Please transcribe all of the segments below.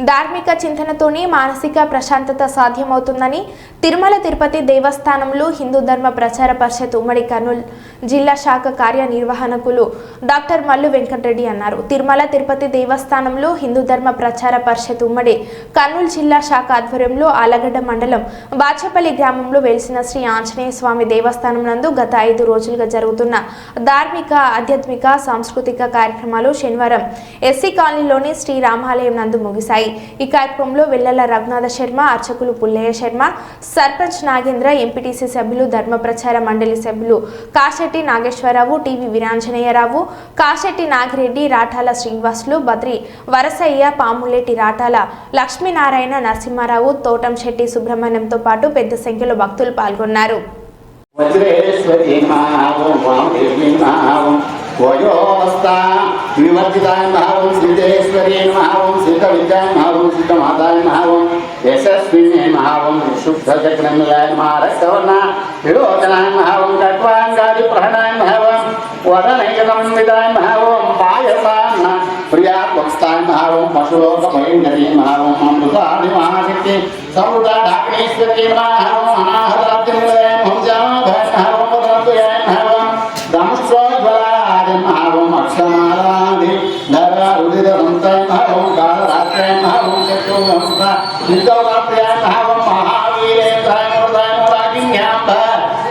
ధార్మిక చింతనతోనే మానసిక ప్రశాంతత సాధ్యమవుతుందని తిరుమల తిరుపతి దేవస్థానంలో హిందూ ధర్మ ప్రచార పరిషత్ ఉమ్మడి కర్నూలు జిల్లా శాఖ కార్యనిర్వహణకులు డాక్టర్ మల్లు వెంకటరెడ్డి అన్నారు. తిరుమల తిరుపతి దేవస్థానంలో హిందూ ధర్మ ప్రచార పరిషత్ ఉమ్మడి కర్నూలు జిల్లా శాఖ ఆధ్వర్యంలో ఆలగడ్డ మండలం బాచపల్లి గ్రామంలో వెలిసిన శ్రీ ఆంజనేయ స్వామి దేవస్థానం నందు గత 5 రోజులుగా జరుగుతున్న ధార్మిక ఆధ్యాత్మిక సాంస్కృతిక కార్యక్రమాలు శనివారం ఎస్సీ కాలనీలోని శ్రీ రామాలయం నందు ముగిశాయి. ఈ కార్యక్రమంలో వెల్లల రఘునాథ శర్మ, అర్చకులు పుల్లయ్య శర్మ, సర్పంచ్ నాగేంద్ర, ఎంపీటీసీ సభ్యులు, ధర్మ ప్రచార మండలి సభ్యులు కాశెట్టి నాగేశ్వరరావు, టీవీ వీరాంజనేయరావు, కాశెట్టి నాగిరెడ్డి, రాఠాల శ్రీనివాసులు, బద్రి వరసయ్య, పాములేటి రాఠాల లక్ష్మీనారాయణ, నరసింహారావు, తోటంశెట్టి సుబ్రహ్మణ్యంతో పాటు పెద్ద సంఖ్యలో భక్తులు పాల్గొన్నారు. वयोस्ता विवर्जिताय महावं सिद्धेश्वरी महावं सिद्ध विद्याय महावं सिद्ध माताय महावं यशस्विनी महावं शुद्ध चक्रमलाय महारक्तवर्णा विलोचनाय महावं कट्वांगादि प्रहणाय महावं वदनैकलं विदाय महावं पायसान्न प्रियात्वस्ताय महावं पशुलोकमयिन्दी महावं अमृतादि महाशक्ति सर्वदा ढाकणेश्वरी महावं अनाहताब्दिनिलय भुजामभय महावं वदनतुयाय महावं दंश्वज्वलाय महावं अक्षमालादि धरा रुदिरवन्ताय महावं कालरात्राय महावं चतुर्वंशा नित्यवरात्र्याय महावं महावीरेन्द्राय मुरदाय मुरागिन्याम्ब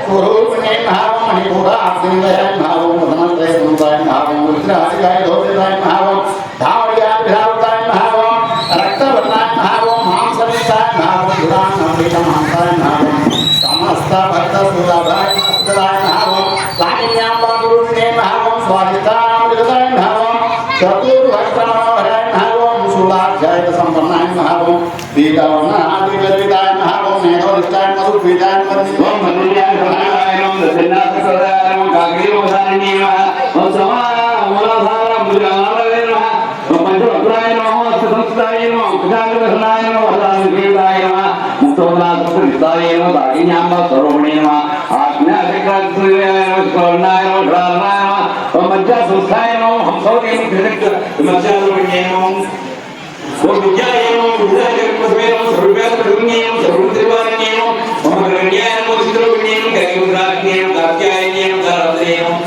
कुरूपिणे महावं मणिपुराब्दिनिलय महावं वदनत्रयवन्ताय महावं रुद्रादिगाय धोदिताय महावं धावड्याभिधावताय महावं रक्तवर्णाय महावं मांसविताय महावं दुरान्नमृतमांसाय महावं समस्त भक्तसुलभाय नमस्काराय महावं लागिन्याम्ब गुरुविने महावं स्वादितामृताय महावं चतुर्भक्तमनोहराय महावं शूलाध्याय संपन्नाय महावं पीतावनादिगर्विताय महावं मेधोनिष्ठाय मधुपीताय मधुपीताय मधुर्याय महाय नमः दक्षिणासकराय नमः काग्रीवसारिणी नमः ओम समामूलाधारं बुजानाय नमः ओम पंचवक्त्राय नमः संस्कृताय नमः कुजाग्रवसनाय नमः वरदानवीराय नमः मुक्तोनाथकृताय नमः दागिन्याम्ब सर्वमणे नमः आज्ञाचक्राय नमः स्वर्णाय नमः ध्रानाय नमः ओम मज्जासुस्थाय नमः हंसोदे विदग्ध मज्जारुण्ये नमः ओम विद्याय नमः विद्याजगत्पदवे नमः सर्वव्यापकरुण्ये नमः सर्वत्रिवाण्ये नमः ओम गरण्याय नमः सिद्धरुण्ये नमः गैरुद्राग्न्ये नमः कात्यायन्ये नमः कालद्रे नमः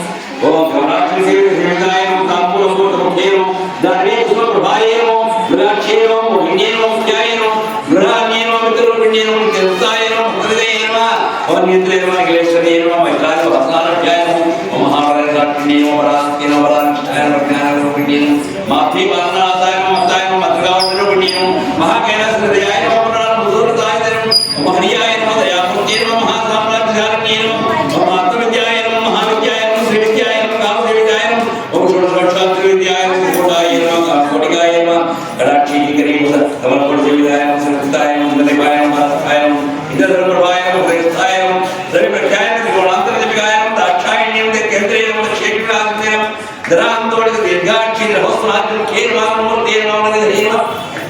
ओम कमलाक्षसेविताय नमः ताम्बूलमूर्तमुखे नमः दाने सुप्रभाय नमः विराक्षे नमः मोहिन्ये नमः मुख्याय नमः गृहान्ये नमः मित्ररुण्ये नमः देवताय नमः हृदये नमः और नेत्रे नमः अखिलेश्वरे नमः मैत्राय नमः भस्मारभ्याय नमः ओम महावरदात्रिणे नमः वरास्ते नमः वरानिष्ठाय नमः ज्ञानरूपिणे नमः माफी पालनाताय नमः मत्ताय नमः मत्गावरुण्ये नमः महाकैलासहृदयाय नमः पुराणमुदुरताय नमः महनीयाय नमः दयामूर्ते नमः महासाम्राज्यधारिणे नमः ओम आत्मविद्याय नमः महाविद्याय नमः श्रीविद्याय नमः कामदेविद्याय नमः ओम षोडशोपचारिविद्याय नमः कोटाय नमः कोटिकाय नमः कडाक्षीकरे नमः कमलकोटिविद्याय नमः संस्कृताय नमः दलिपाय नमः भारताय नमः इन्द्रधर्मप्रभाय नमः प्रेताय नमः रविप्रख्याय नमः गुणान्तरदीपिकाय नमः दाक्षायण्ये नमः केन्द्रे नमः क्षेत्रान्ते नमः धरान्तोडित दीर्घाक्षी रहस्याद्रि केरवामूर्ते नमः नमः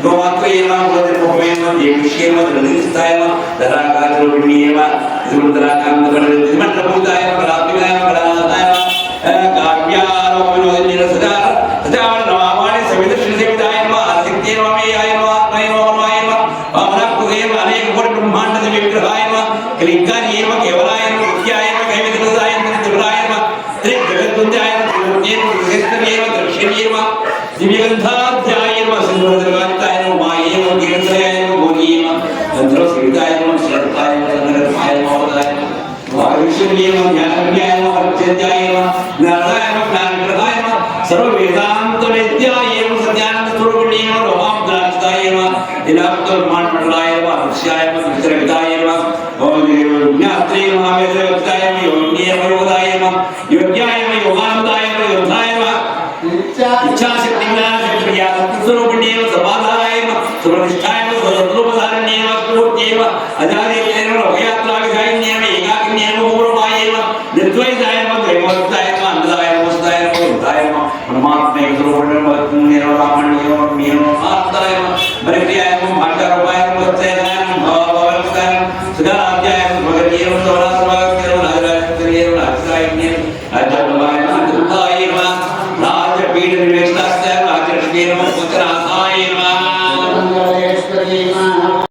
गोमात्रे नमः गुणधर्मप्रभवे नमः देवश्ये नमः धरणिस्थाय नमः धरागात्रविण्ये नमः धृमन्तराकान्तकरणिमण्डलभूताय नमः रात्रिवाय नमः गणानाथाय नमः काव्यारोपविनोदिनी सदा सदा नमामानि सविदर्शनसेविताय नमः आदित्ये नमः मेयाय नमः आत्मने नमः नमाय नमः वामनाकृते नमः अनेककोटि ब्रह्माण्डदेवी विग्रहाय नमः कलिङ्कार्ये नमः केवलाय नमः नित्याय नमः कैवल्यप्रदाय नमः त्रिपुराय नमः त्रिजगद्वन्द्याय नमः त्रिमूर्ते नमः त्रिनेत्रये नमः दर्शनीये नमः दिव्यगन्धाध्याय नमः सिंहद्रगान्ताय नमः माये नमः गिरिन्द्राय नमः भोगिये नमः तन्त्रस्कृताय नमः शरताय नमः नरमाय नमः वरदाय नमः वायुष्ये नमः ज्ञानज्ञाय नमः अर्चन्याय नमः ज्ञानाय नमः ज्ञानप्रदाय नमः सर्ववेदान्तवेद्याय नमः सत्यानन्दस्वरूपिणे नमः रोमांद्राक्षिताय नमः दिनाब्दुर्माणमण्डलाय नमः हर्ष्याय नमः मित्रविदाय नमः ओम ज्ञात्रे नमः वेदवक्ताय नमः योगिने नमः योगाय नमः योग्याय नमः योगानन्दाय नमः योद्धाय नमः इच्छाशक्ति ज्ञानशक्ति स्वरूपिणे नमः समाधाय नमः सुप्रतिष्ठाय नमः स्वरूपधारण्ये नमः पूर्ते नमः अजादित्ये नमः अभयात्राविधायिन्ये नमः एकाकिन्ये नमः पूर्वमाय नमः निर्द्वैताय